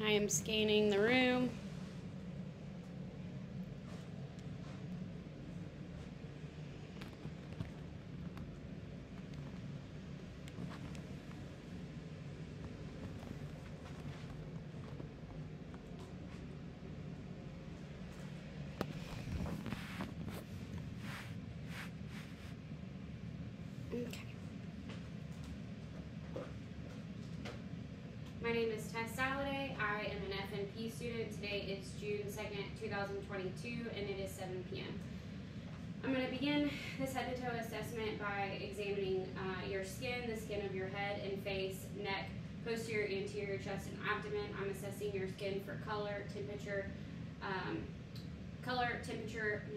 I am scanning the room. Okay. My name is Sallade. I am an FNP student. Today is June 2nd, 2022, and it is 7 p.m. I'm going to begin this head-to-toe assessment by examining your skin, the skin of your head and face, neck, posterior, anterior, chest, and abdomen. I'm assessing your skin for color, temperature,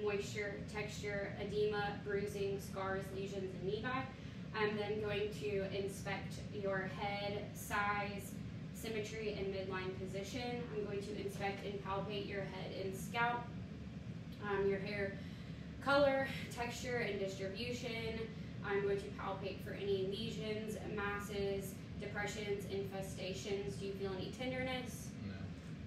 moisture, texture, edema, bruising, scars, lesions, and nevi. I'm then going to inspect your head, size, symmetry, and midline position. I'm going to inspect and palpate your head and scalp, your hair color, texture, and distribution. I'm going to palpate for any lesions, masses, depressions, infestations. Do you feel any tenderness? No.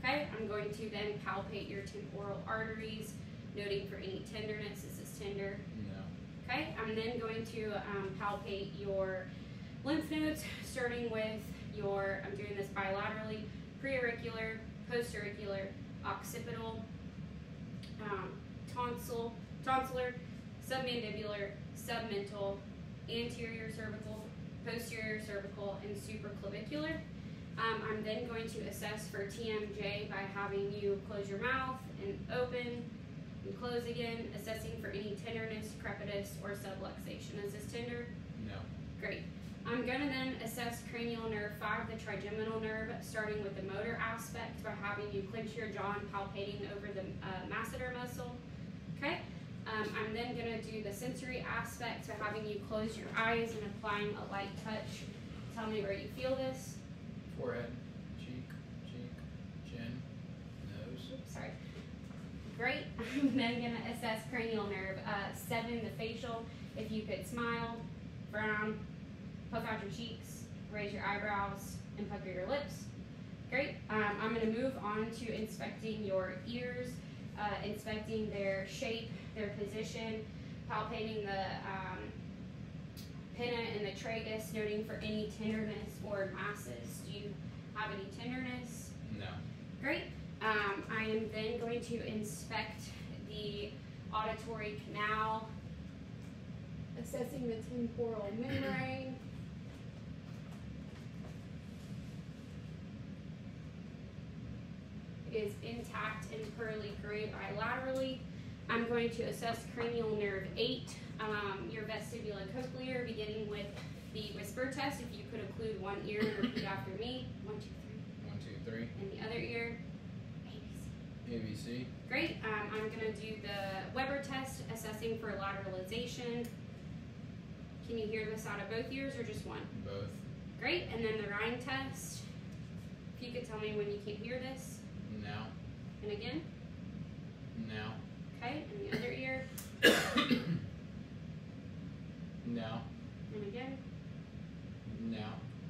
Okay, I'm going to then palpate your temporal arteries, noting for any tenderness. Is this tender? No. Okay, I'm then going to palpate your lymph nodes, starting with your, I'm doing this bilaterally, preauricular, postauricular, occipital, tonsillar, submandibular, submental, anterior cervical, posterior cervical, and supraclavicular. I'm then going to assess for TMJ by having you close your mouth and open and close again, assessing for any tenderness, crepitus, or subluxation. Is this tender? No. Great. I'm going to then assess cranial nerve 5, the trigeminal nerve, starting with the motor aspect by having you clench your jaw and palpating over the masseter muscle. Okay. I'm then going to do the sensory aspect by having you close your eyes and applying a light touch. Tell me where you feel this. Forehead, cheek, chin, nose. Oops, sorry. Great. I'm then going to assess cranial nerve 7, the facial. If you could smile, frown, puff out your cheeks, raise your eyebrows, and pucker your lips. Great. I'm going to move on to inspecting your ears, inspecting their shape, their position, palpating the pinna and the tragus, noting for any tenderness or masses. Do you have any tenderness? No. Great. I am then going to inspect the auditory canal, assessing the temporal membrane. It is intact and pearly gray bilaterally. I'm going to assess cranial nerve 8, your vestibulocochlear, beginning with the whisper test. If you could occlude one ear and repeat after me. 1, 2, 3. 1, 2, 3. And the other ear. ABC. Great. I'm going to do the Weber test, assessing for lateralization. Can you hear this out of both ears or just one? Both. Great. And then the Rhine test. If you could tell me when you can't hear this. No. And again. No. Okay. And the other ear. No. And again. No.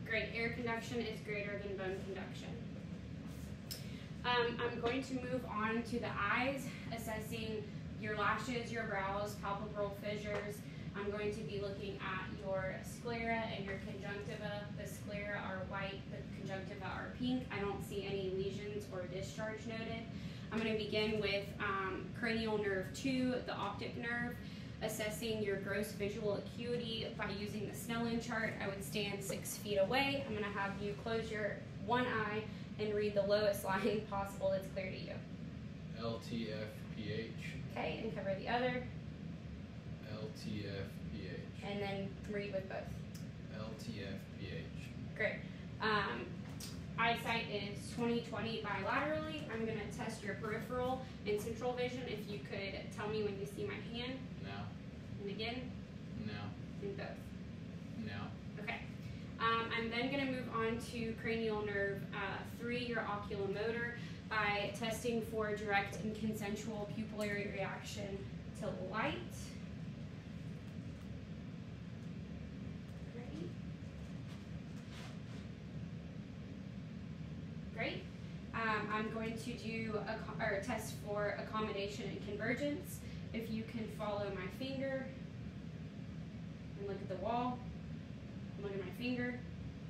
Great. Air conduction is greater than bone conduction. I'm going to move on to the eyes, assessing your lashes, your brows, palpebral fissures. I'm going to be looking at your sclera and your conjunctiva. The sclera are white, the conjunctiva are pink. I don't see any lesions or discharge noted. I'm going to begin with cranial nerve 2, the optic nerve, assessing your gross visual acuity by using the Snellen chart. I would stand 6 feet away. I'm going to have you close your one eye and read the lowest line possible that's clear to you. LTFPH. Okay, and cover the other. LTFPH. And then read with both. LTFPH. Great. Eyesight is 20/20 bilaterally. I'm going to test your peripheral and central vision. If you could tell me when you see my hand. No. And again. No. And both. No. Okay. I'm then going to move on to cranial nerve 3, your oculomotor, by testing for direct and consensual pupillary reaction to light. Great. I'm going to do a test for accommodation and convergence. If you can follow my finger and look at the wall, look at my finger,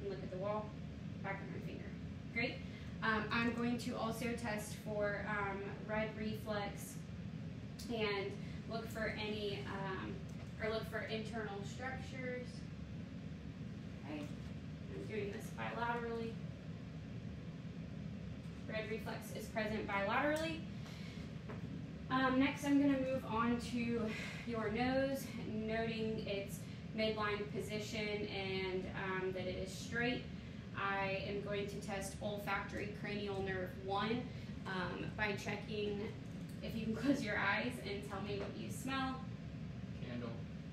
and look at the wall, back at my finger. Great. I'm going to also test for red reflex and look for any, look for internal structures. Okay. I'm doing this bilaterally. Red reflex is present bilaterally. Next, I'm going to move on to your nose, noting its midline position and that it is straight. I am going to test olfactory cranial nerve 1 by checking, if you can close your eyes and tell me what you smell. Candle.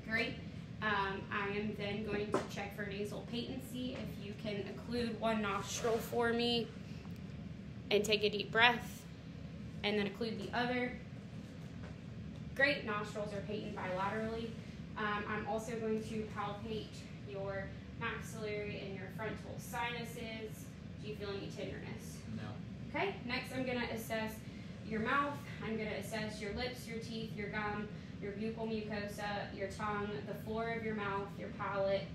Great. I am then going to check for nasal patency. If you can occlude one nostril for me and take a deep breath and then occlude the other. Great. Nostrils are patent bilaterally. I'm also going to palpate your maxillary and your frontal sinuses. Do you feel any tenderness? No. Okay, next I'm going to assess your mouth. I'm going to assess your lips, your teeth, your gum, your buccal mucosa, your tongue, the floor of your mouth, your palate,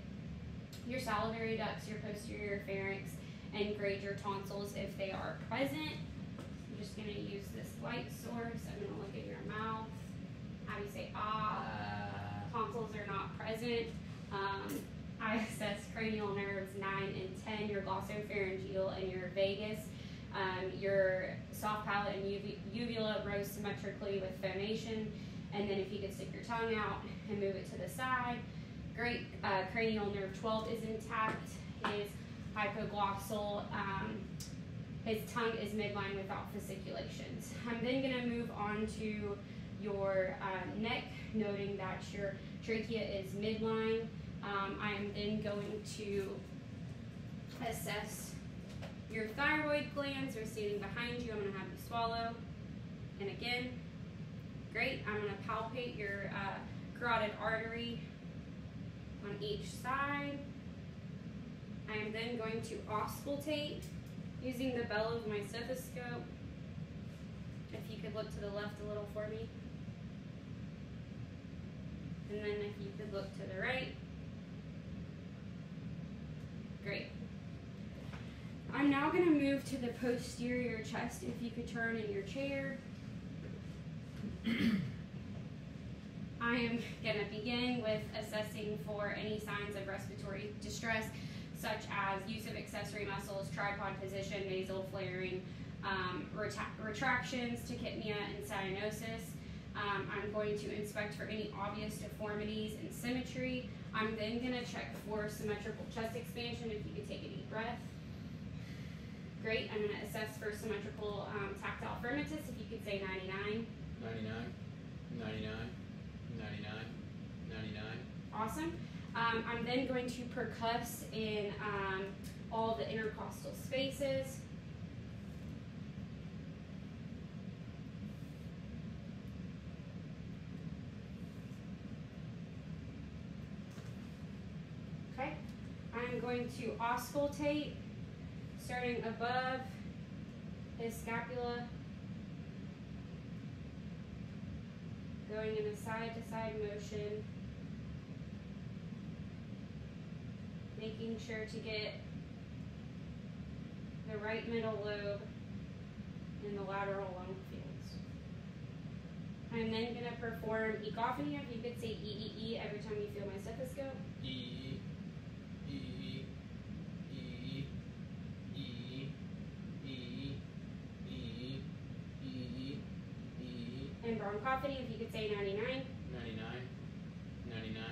your salivary ducts, your posterior pharynx, and grade your tonsils if they are present. I'm just going to use this light source. I'm going to look at your mouth. How do you say ah? Tonsils are not present. I assess cranial nerves 9 and 10, your glossopharyngeal and your vagus. Your soft palate and uvula rose symmetrically with phonation. And then if you could stick your tongue out and move it to the side. Great. Cranial nerve 12 is intact. His hypoglossal, his tongue is midline without fasciculations. I'm then going to move on to your neck, noting that your trachea is midline. I am then going to assess your thyroid glands. They're standing behind you. I'm going to have you swallow. And again, great. I'm going to palpate your carotid artery on each side. I am then going to auscultate using the bellow of my stethoscope. If you could look to the left a little for me. And then if you could look to the right. Great. I'm now going to move to the posterior chest. If you could turn in your chair. I am going to begin with assessing for any signs of respiratory distress, such as use of accessory muscles, tripod position, nasal flaring, retractions, tachypnea, and cyanosis. I'm going to inspect for any obvious deformities and symmetry. I'm then going to check for symmetrical chest expansion. If you could take a deep breath. Great. I'm going to assess for symmetrical tactile firmitus. If you could say 99. 99, 99, 99, 99. Awesome. I'm then going to percuss in all the intercostal spaces. Okay. I'm going to auscultate, starting above his scapula, going in a side-to-side motion, making sure to get the right middle lobe and the lateral lung fields. I'm then going to perform echophony. If you could say E-E-E every time you feel my stethoscope. E, E, E, E, E, E, E, E, E. And bronchophony, if you could say 99. 99, 99,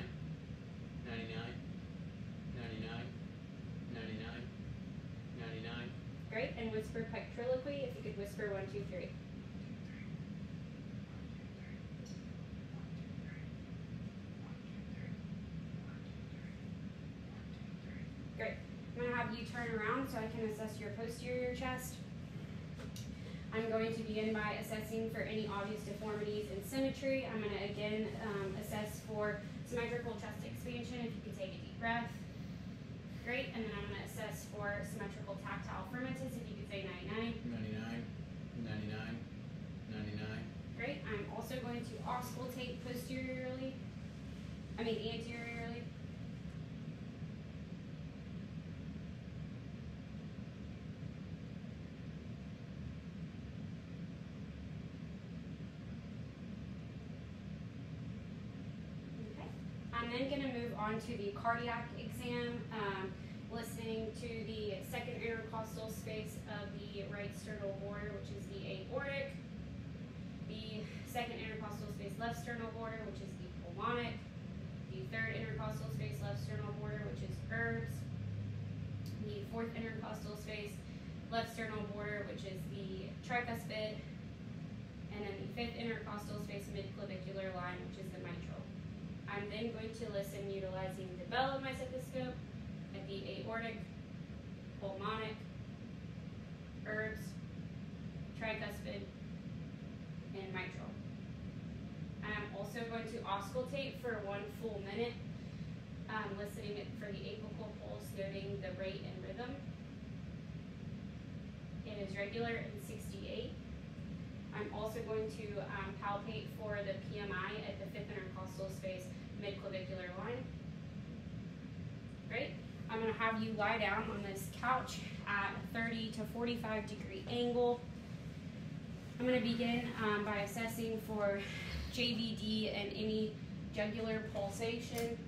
99, 99, 99, 99. Great. And whisper pectriloquy, if you could whisper 1, 2, 3. Great. I'm going to have you turn around so I can assess your posterior chest. I'm going to begin by assessing for any obvious deformities and symmetry. I'm going to again assess for symmetrical chest expansion. If you could take a deep breath. Great. And then I'm going to assess for symmetrical tactile firmitus. If you could say 99. 99, auscultate anteriorly. Okay. I'm then going to move on to the cardiac exam, listening to the second intercostal space of the right sternal border, which is the aortic, the second intercostal space left sternal border, which is the pulmonic, the third intercostal space left sternal border, which is herbs, the fourth intercostal space left sternal border, which is the tricuspid, and then the fifth intercostal space midclavicular line, which is the mitral. I'm then going to listen utilizing the bell of my stethoscope at the aortic, pulmonic, herbs, tricuspid, and mitral. I'm also going to auscultate for 1 full minute, listening for the apical pulse, noting the rate and rhythm. It is regular and 68. I'm also going to palpate for the PMI at the fifth intercostal space midclavicular line. Great. I'm going to have you lie down on this couch at a 30 to 45 degree angle. I'm going to begin by assessing for JVD and any jugular pulsation.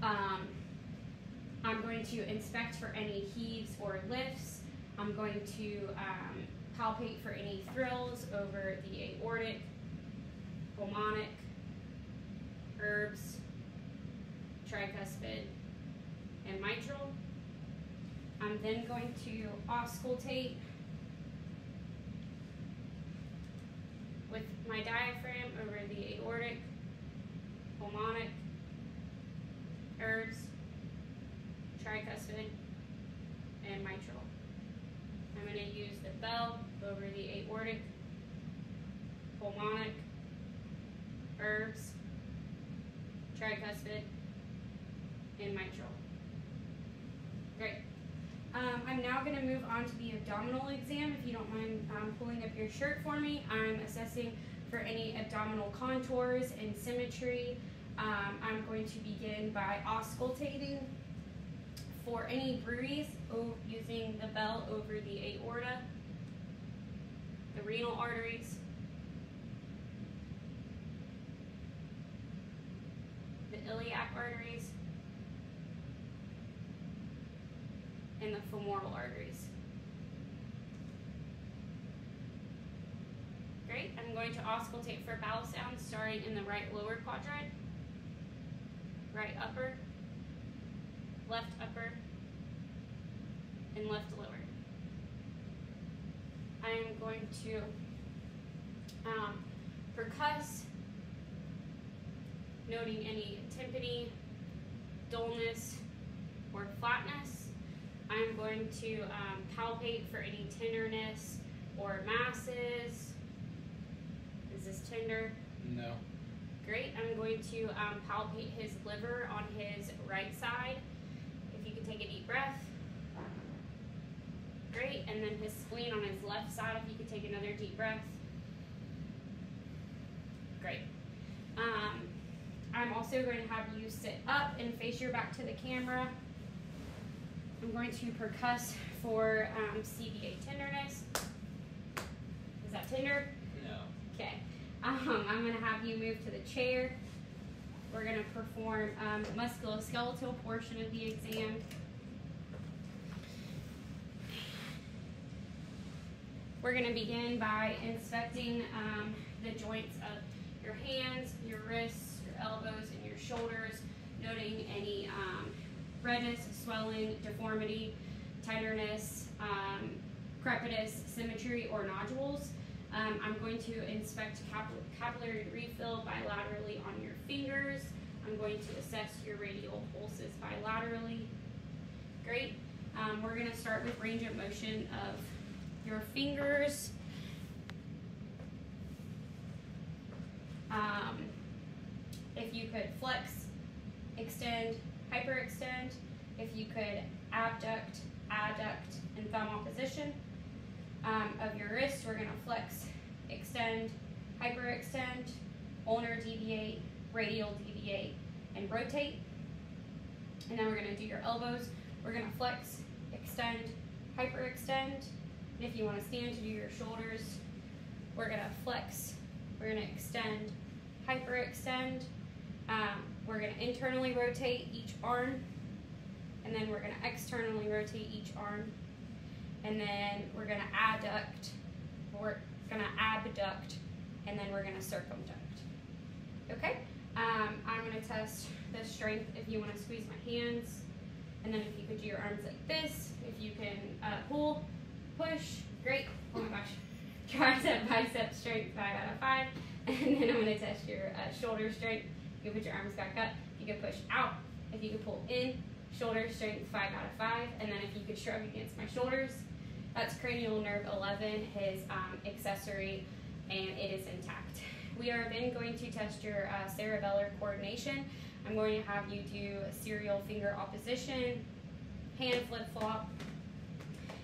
I'm going to inspect for any heaves or lifts. I'm going to palpate for any thrills over the aortic, pulmonic, herbs, tricuspid, and mitral. I'm then going to auscultate with my diaphragm over the aortic, pulmonic, herbs, tricuspid, and mitral. I'm going to use the bell over the aortic, pulmonic, herbs, tricuspid, and mitral. Great. I'm now going to move on to the abdominal exam. If you don't mind pulling up your shirt for me, I'm assessing for any abdominal contours and symmetry. I'm going to begin by auscultating for any bruise using the bell over the aorta, the renal arteries, the iliac arteries, and the femoral arteries. Great. I'm going to auscultate for bowel sounds starting in the right lower quadrant, right upper, left upper, and left lower. I am going to percuss, noting any tympany, dullness, or flatness. I'm going to palpate for any tenderness or masses. Is this tender? No. Great. I'm going to palpate his liver on his right side. If you could take a deep breath. Great. And then his spleen on his left side, if you could take another deep breath. Great. I'm also going to have you sit up and face your back to the camera. I'm going to percuss for CVA tenderness. Is that tender? No. Okay. I'm going to have you move to the chair. We're going to perform the musculoskeletal portion of the exam. We're going to begin by inspecting the joints of your hands, your wrists, your elbows, and your shoulders, noting any redness, swelling, deformity, tenderness, crepitus, symmetry, or nodules. I'm going to inspect capillary refill bilaterally on your fingers. I'm going to assess your radial pulses bilaterally. Great. We're going to start with range of motion of your fingers. If you could flex, extend, hyperextend. If you could abduct, adduct, and thumb opposition. Of your wrist, we're going to flex, extend, hyperextend, ulnar deviate, radial deviate, and rotate. And then we're gonna do your elbows. We're gonna flex, extend, hyperextend. And if you wanna stand to do your shoulders, we're gonna flex, we're gonna extend, hyperextend. We're gonna internally rotate each arm, and then we're gonna externally rotate each arm. And then we're gonna adduct, we're gonna abduct, and then we're gonna circumduct. Okay? I'm gonna test the strength if you wanna squeeze my hands. And then if you could do your arms like this, if you can pull, push, great. Oh my gosh. Tricep, bicep strength, 5 out of 5. And then I'm gonna test your shoulder strength. You can put your arms back up. You can push out. If you can pull in, shoulder strength, 5 out of 5. And then if you could shrug against my shoulders, that's cranial nerve 11, his accessory, and it is intact. We are then going to test your cerebellar coordination. I'm going to have you do serial finger opposition, hand flip-flop,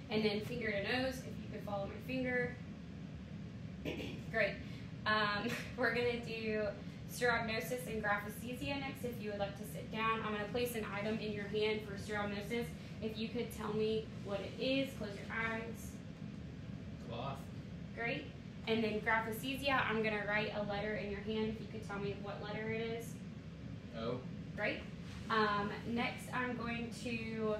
and then finger to nose, if you could follow my finger. Great. We're going to do sternognosis and graphesthesia next if you would like to sit down. I'm going to place an item in your hand for sternognosis. If you could tell me what it is, close your eyes. Cloth. Great. And then graphesthesia, I'm going to write a letter in your hand if you could tell me what letter it is. O. Great. Next, I'm going to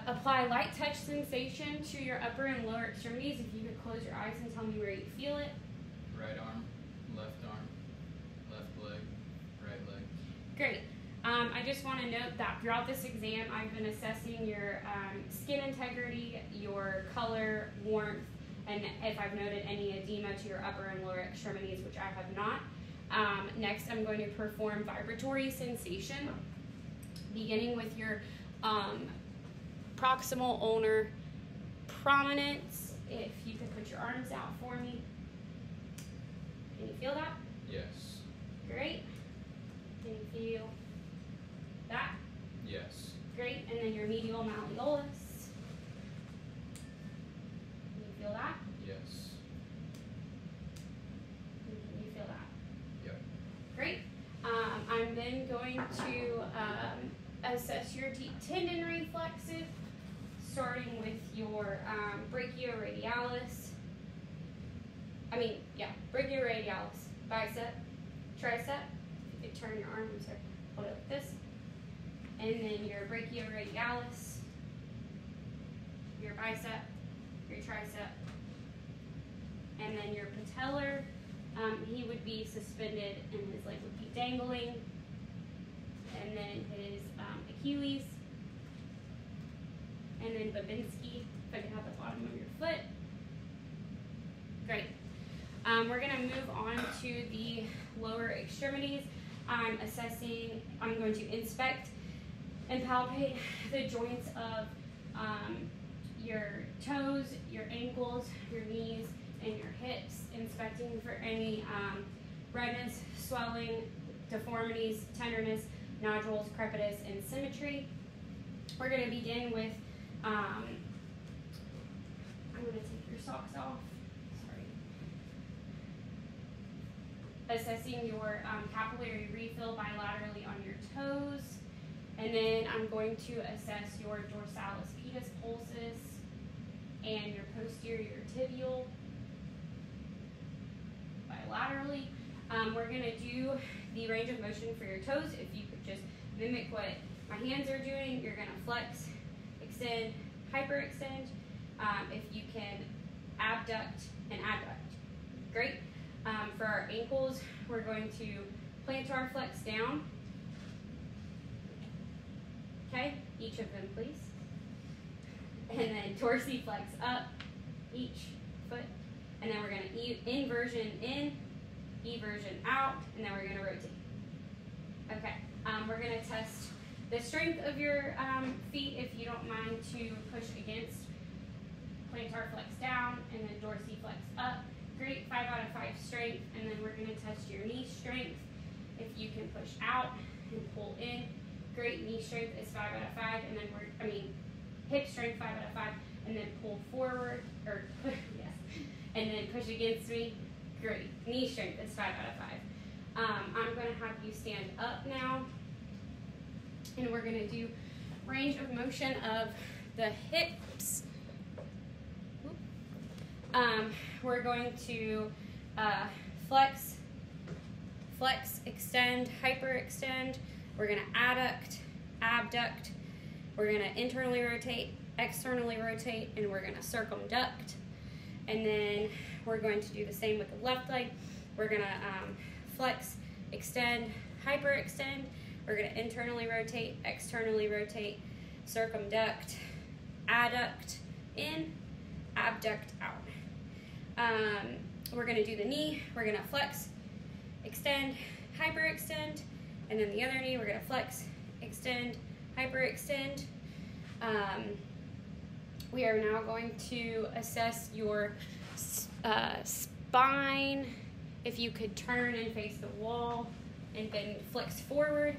apply light touch sensation to your upper and lower extremities. If you could close your eyes and tell me where you feel it. Right arm, left leg, right leg. Great. I just want to note that throughout this exam, I've been assessing your skin integrity, your color, warmth, and if I've noted any edema to your upper and lower extremities, which I have not. Next, I'm going to perform vibratory sensation, beginning with your proximal ulnar prominence. If you could put your arms out for me. Can you feel that? Yes. Great. Can you feel that? Yes. Great. And then your medial malleolus. Can you feel that? Yes. And can you feel that? Yep. Great. I'm then going to assess your deep tendon reflexes, starting with your brachioradialis. Brachioradialis, bicep, tricep. You could turn your arm, I'm sorry, hold it like this. And then your brachioradialis, your bicep, your tricep, and then your patellar. He would be suspended and his leg would be dangling. And then his Achilles. And then Babinski, if I could have the bottom of your foot. Great. We're going to move on to the lower extremities. I'm going to inspect and palpate the joints of your toes, your ankles, your knees, and your hips, inspecting for any redness, swelling, deformities, tenderness, nodules, crepitus, and symmetry. We're going to begin with, I'm going to take your socks off. Assessing your capillary refill bilaterally on your toes. And then I'm going to assess your dorsalis pedis pulses and your posterior tibial bilaterally. We're going to do the range of motion for your toes. If you could just mimic what my hands are doing, you're going to flex, extend, hyperextend. If you can abduct and adduct. Great. For our ankles, we're going to plantar flex down. Okay, each of them, please. And then dorsiflex up each foot. And then we're going to inversion in, eversion out, and then we're going to rotate. Okay, we're going to test the strength of your feet, if you don't mind, to push against plantar flex down and then dorsiflex up. Great, 5 out of 5 strength. And then we're going to test your knee strength. If you can push out and pull in. Great, knee strength is 5 out of 5. And then hip strength 5 out of 5. And then pull forward, or yes. And then push against me. Great. Knee strength is 5 out of 5. I'm going to have you stand up now, and we're going to do range of motion of the hips. We're going to flex, extend, hyperextend. We're going to adduct, abduct. We're going to internally rotate, externally rotate, and we're going to circumduct. And then we're going to do the same with the left leg. We're going to flex, extend, hyperextend. We're going to internally rotate, externally rotate, circumduct, adduct in, abduct out. We're going to do the knee. We're going to flex, extend, hyperextend, and then the other knee we're going to flex, extend, hyperextend. We are now going to assess your spine. If you could turn and face the wall and then flex forward.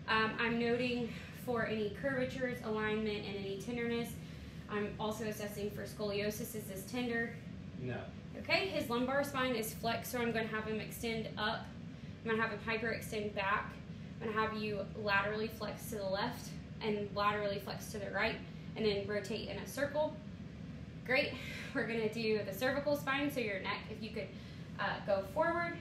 I'm noting for any curvatures, alignment, and any tenderness. I'm also assessing for scoliosis. Is this tender? No. Okay, his lumbar spine is flexed, so I'm going to have him extend up. I'm going to have him hyperextend back. I'm going to have you laterally flex to the left and laterally flex to the right, and then rotate in a circle. Great. We're going to do the cervical spine, so your neck, if you could go forward,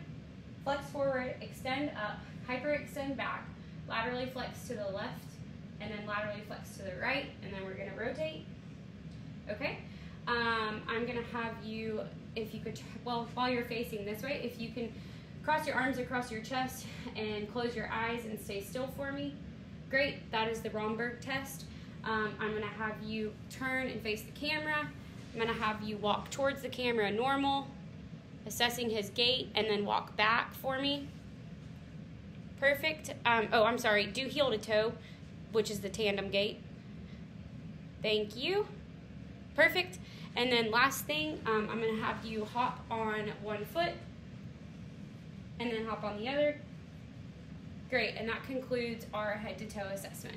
flex forward, extend up, hyperextend back, laterally flex to the left, and then laterally flex to the right, and then we're going to rotate. Okay? I'm going to have you, if you could, well, while you're facing this way, if you can cross your arms across your chest and close your eyes and stay still for me. Great. That is the Romberg test. I'm going to have you turn and face the camera. I'm going to have you walk towards the camera normal, assessing his gait, and then walk back for me. Perfect. Oh, I'm sorry. Do heel to toe, which is the tandem gait. Thank you. Perfect. And then last thing, I'm going to have you hop on one foot and then hop on the other. Great. And that concludes our head to toe assessment.